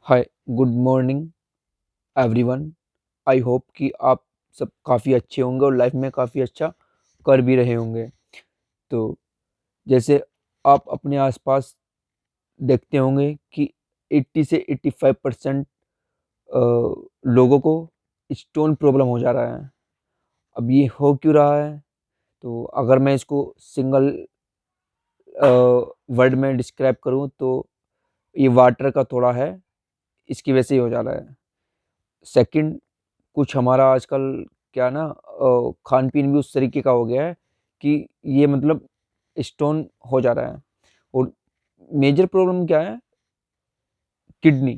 Hi, good morning everyone. I hope कि आप सब काफ़ी अच्छे होंगे और लाइफ में काफ़ी अच्छा कर भी रहे होंगे। तो जैसे आप अपने आसपास देखते होंगे कि 80 से 85% लोगों को स्टोन प्रॉब्लम हो जा रहा है। अब ये हो क्यों रहा है? तो अगर मैं इसको सिंगल वर्ड में डिस्क्राइब करूँ तो ये वाटर का थोड़ा है, इसकी वजह से ही हो जा रहा है। सेकंड, कुछ हमारा आजकल क्या ना खान पीन भी उस तरीके का हो गया है कि ये मतलब स्टोन हो जा रहा है। और मेजर प्रॉब्लम क्या है? किडनी।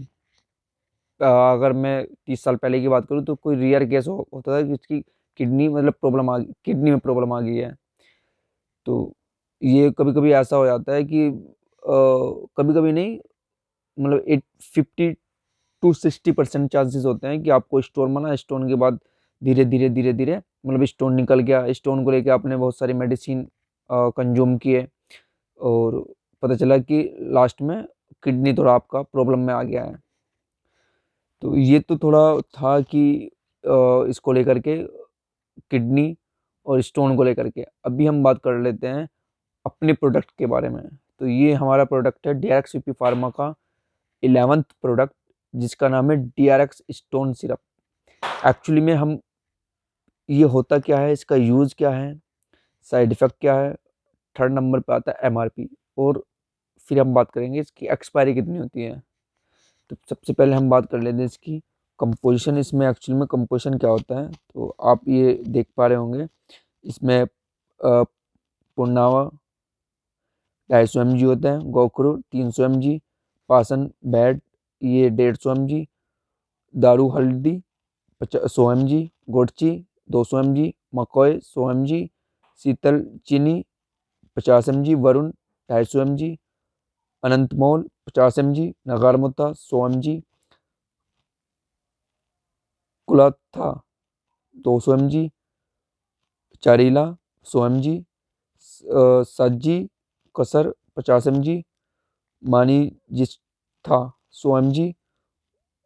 अगर मैं 30 साल पहले की बात करूँ तो कोई रेयर केस होता था कि उसकी किडनी मतलब प्रॉब्लम आ किडनी में प्रॉब्लम आ गई है। तो ये कभी कभी ऐसा हो जाता है कि कभी कभी नहीं, मतलब 50 to 60% चांसेस होते हैं कि आपको स्टोन बना, स्टोन के बाद धीरे धीरे धीरे धीरे मतलब स्टोन निकल गया। स्टोन को लेके आपने बहुत सारी मेडिसिन कंज्यूम किए और पता चला कि लास्ट में किडनी थोड़ा आपका प्रॉब्लम में आ गया है। तो ये तो थोड़ा था कि इसको लेकर के, किडनी और स्टोन को लेकर के। अभी हम बात कर लेते हैं अपने प्रोडक्ट के बारे में। तो ये हमारा प्रोडक्ट है DRXCP फार्मा का 11th प्रोडक्ट, जिसका नाम है DRX स्टोन सिरप। एक्चुअली में हम, ये होता क्या है, इसका यूज़ क्या है, साइड इफ़ेक्ट क्या है, थर्ड नंबर पे आता है MRP। और फिर हम बात करेंगे इसकी एक्सपायरी कितनी होती है। तो सबसे पहले हम बात कर लेते हैं इसकी कंपोजिशन। इसमें एक्चुअली में कंपोजिशन क्या होता है तो आप ये देख पा रहे होंगे। इसमें पुरनावा 250 mg होता है, गोखरू 300 mg, पासन बैड ये 150 mg, दारू हल्दी 100 mg, गुड़ची 200 mg, मकोय 100 mg, शीतल चीनी 50 mg, Varun 250 mg, अनंतमोल 50 mg, नगारमुता 100 mg, कुलाथा 200 mg, चारीला 100 mg, सज्जी कसर 50 mg, मानी जिस्था 100 mg,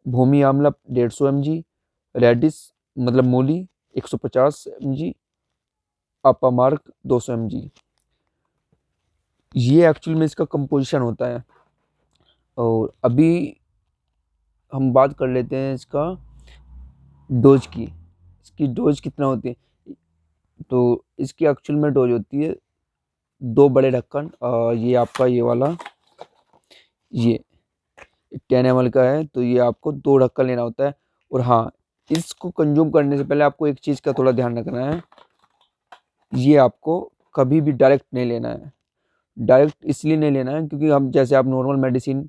भूमि आमला 150 mg, रेडिस मतलब मूली 150 mg, अपामार्क 200 mg। ये एक्चुअल में इसका कंपोजिशन होता है। और अभी हम बात कर लेते हैं इसका डोज की। इसकी डोज कितना होती है? तो इसकी एक्चुअल में डोज होती है 2 बड़े ढक्कन। ये आपका ये वाला, ये 10 ml का है, तो ये आपको 2 ढक्कन लेना होता है। और हाँ, इसको कंज्यूम करने से पहले आपको एक चीज़ का थोड़ा ध्यान रखना है, ये आपको कभी भी डायरेक्ट नहीं लेना है। डायरेक्ट इसलिए नहीं लेना है क्योंकि हम जैसे आप नॉर्मल मेडिसिन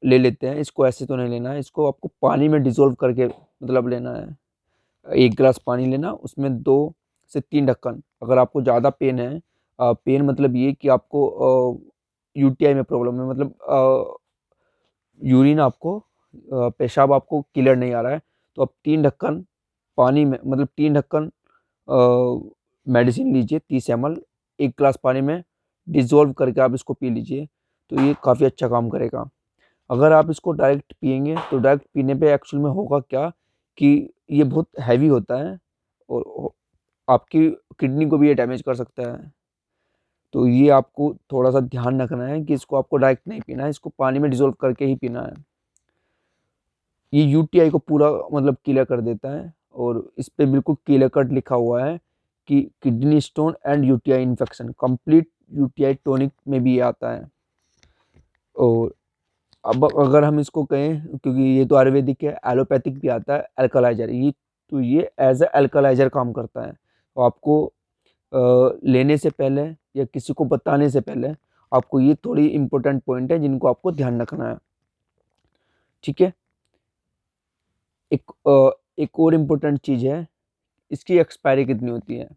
ले लेते हैं, इसको ऐसे तो नहीं लेना है। इसको आपको पानी में डिज़ोल्व करके मतलब लेना है। 1 गिलास पानी लेना, उसमें 2 से 3 ढक्कन। अगर आपको ज़्यादा पेन है, पेन मतलब ये कि आपको यूटीआई में प्रॉब्लम है, मतलब यूरिन आपको, पेशाब आपको क्लियर नहीं आ रहा है, तो आप 3 ढक्कन पानी में मतलब 3 ढक्कन मेडिसिन लीजिए 30 ml, 1 गिलास पानी में डिज़ोल्व करके आप इसको पी लीजिए, तो ये काफ़ी अच्छा काम करेगा। अगर आप इसको डायरेक्ट पिएंगे तो डायरेक्ट पीने पे एक्चुअल में होगा क्या कि ये बहुत हैवी होता है और आपकी किडनी को भी ये डैमेज कर सकता है। तो ये आपको थोड़ा सा ध्यान रखना है कि इसको आपको डायरेक्ट नहीं पीना है, इसको पानी में डिज़ोल्व करके ही पीना है। ये यूटीआई को पूरा मतलब क्लियर कर देता है। और इस पे बिल्कुल क्लियर कट लिखा हुआ है कि kidney stone and UTI infection complete UTI tonic में भी ये आता है। और अब अगर हम इसको कहें, क्योंकि ये तो आयुर्वेदिक है, एलोपैथिक भी आता है अल्कलाइजर, ये तो ये एज ए अल्कलाइजर काम करता है। तो आपको लेने से पहले या किसी को बताने से पहले आपको ये थोड़ी इंपॉर्टेंट पॉइंट है जिनको आपको ध्यान रखना है। ठीक है। एक और इम्पोर्टेंट चीज़ है, इसकी एक्सपायरी कितनी होती है?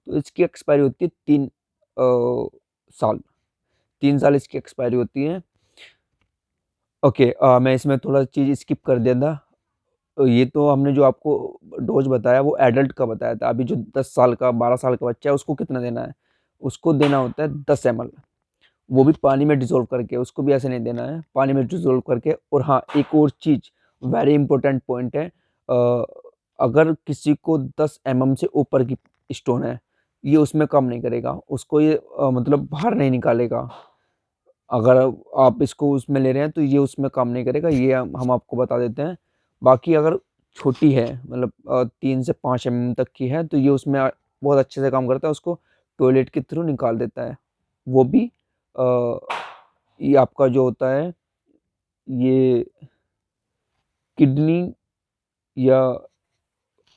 तो इसकी एक्सपायरी होती है 3 साल। 3 साल इसकी एक्सपायरी होती है। ओके, मैं इसमें थोड़ा चीज़ स्किप कर देता। तो ये तो हमने जो आपको डोज बताया वो एडल्ट का बताया था। अभी जो 10 साल का 12 साल का बच्चा है उसको कितना देना है? उसको देना होता है 10 ml। वो भी पानी में डिज़ोल्व करके, उसको भी ऐसे नहीं देना है, पानी में डिज़ोल्व करके। और हाँ, एक और चीज़ वेरी इंपॉर्टेंट पॉइंट है, अगर किसी को 10 mm से ऊपर की स्टोन है, ये उसमें काम नहीं करेगा, उसको ये मतलब बाहर नहीं निकालेगा। अगर आप इसको उसमें ले रहे हैं तो ये उसमें काम नहीं करेगा, ये हम आपको बता देते हैं। बाकी अगर छोटी है, मतलब 3 से 5 mm तक की है, तो ये उसमें बहुत अच्छे से काम करता है, उसको टॉयलेट के थ्रू निकाल देता है। वो भी ये आपका जो होता है, ये किडनी या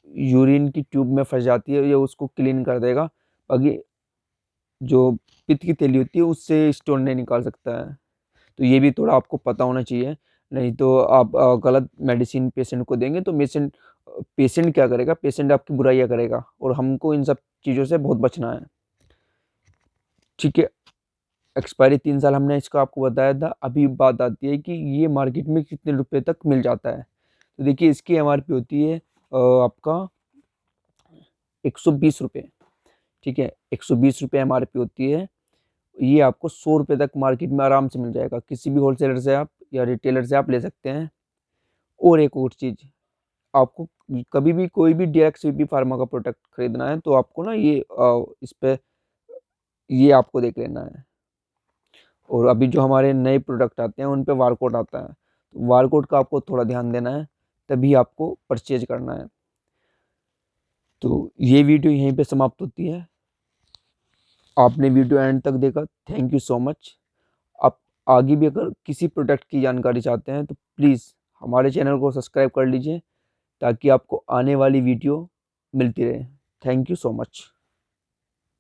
यूरिन की ट्यूब में फंस जाती है, ये उसको क्लीन कर देगा। बाकी जो पित्त की थैली होती है, उससे स्टोन नहीं निकाल सकता है। तो ये भी थोड़ा आपको पता होना चाहिए, नहीं तो आप गलत मेडिसिन पेशेंट को देंगे तो पेशेंट क्या करेगा, पेशेंट आपकी बुराइयाँ करेगा, और हमको इन सब चीज़ों से बहुत बचना है। ठीक है, एक्सपायरी 3 साल हमने इसका आपको बताया था। अभी बात आती है कि ये मार्केट में कितने रुपए तक मिल जाता है। तो देखिए, इसकी एमआरपी होती है आपका 120 रुपये। ठीक है, 120 रुपये एमआरपी होती है। ये आपको 100 रुपये तक मार्केट में आराम से मिल जाएगा, किसी भी होलसेलर से आप या रिटेलर से आप ले सकते हैं। और एक और चीज़, आपको कभी भी कोई भी डीएक्सवीपी फार्मा का प्रोडक्ट खरीदना है तो आपको ना ये इस पे ये आपको देख लेना है। और अभी जो हमारे नए प्रोडक्ट आते हैं उन पे बारकोड आता है, तो बारकोड का आपको थोड़ा ध्यान देना है, तभी आपको परचेज करना है। तो ये वीडियो यहीं पे समाप्त होती है। आपने वीडियो एंड तक देखा, थैंक यू सो मच। आप आगे भी अगर किसी प्रोडक्ट की जानकारी चाहते हैं तो प्लीज़ हमारे चैनल को सब्सक्राइब कर लीजिए, ताकि आपको आने वाली वीडियो मिलती रहे। Thank you so much.